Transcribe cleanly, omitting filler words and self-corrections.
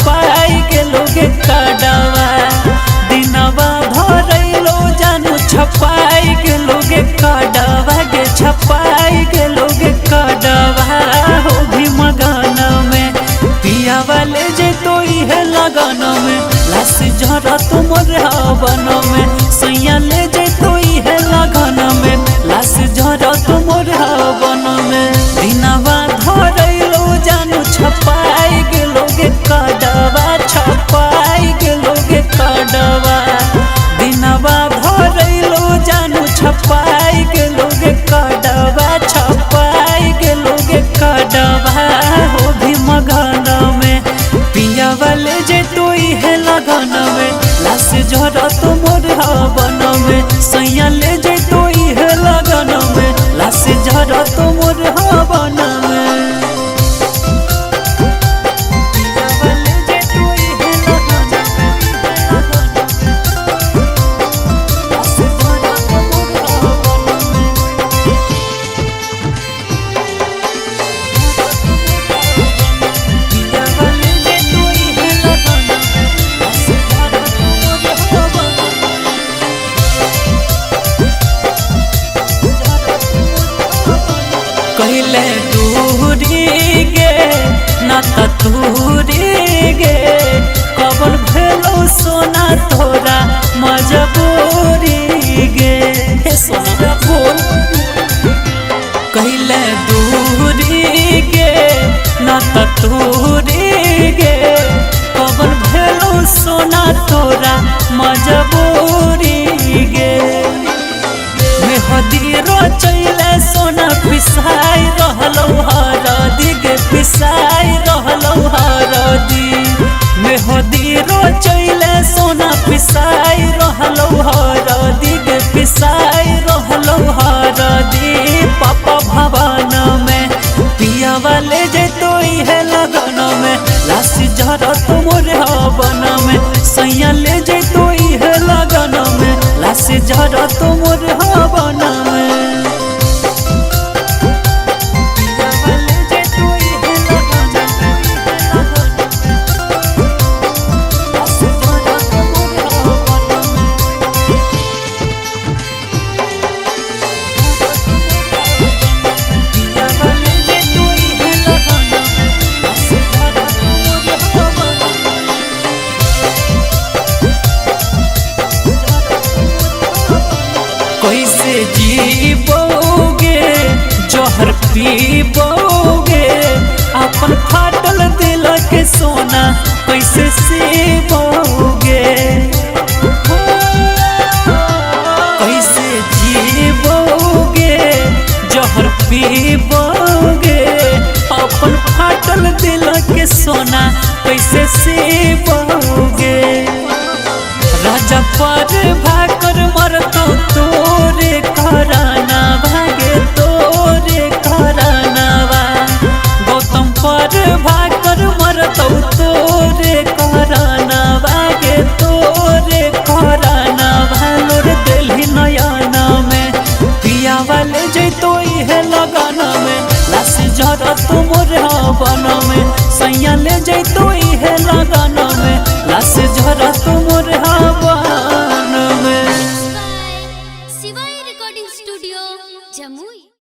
छपाई के लोगे काडवा दिनवा धरैलो जानू छपाई के लोगे काडवा गे छपाई के लोगे काडवा हो भी मगन में पिया वाले जे तो इहे लगन में लाश झरा तुमर हवन में सैया ले जे तो इहे लगन में लाश झरा तुमर हवन में दिनवा धरैलो जानू छपाई के लोगे काडवा छपाई के लोगे काडवा दिनवा धरैलो जानू छपाई के लोगे काडवा छपाई के लोगे काडवा हो भी मगन में पिया वाले जे तो इहे लगन में लाश झरा तुमर हवन में सैया ले जे तो इहे लगन में लाश झरा तुमर हवन में कहले दूरी गे ना तूरी गे कवन भेलो सोना तोरा मजबूरी गे हे सोना बोल कहले दूरी गे ना तूरी गे कवन भेलो सोना तोरा मजबूरी गे मेहदी रचैले सोना पिसाई रहलौ हरदी गे पिसाई रहलौ हरदी मेहदी रचैले सोना पिसाई रहलौ हरदी गे पिसाई रहलौ हरदी पापा भवन में पिया वाले जे तो इहे लगन में लाश झरा तुमर हवन में सैया ले जे तो इहे लगन में लाश झरा तुमर हवन में कैसे जीबोगे जहर पीबोगे अपन फाटल दिल के सोना कैसे सीबोगे कैसे जीबोगे जहर पीबोगे अपन फाटल दिल के सोना कैसे सीबोगे राजा पर भाकर मरतो तोरे कराना भागे तोरे करानावा गौतम पर भाकर मरतो तोरे कराना भागे तोरे करानावा लोर दिल्ली नयना में पिया वाले जे तो इहे लगन में लाश झरा तुमर हवन में सैया ले जे तो इहे लगन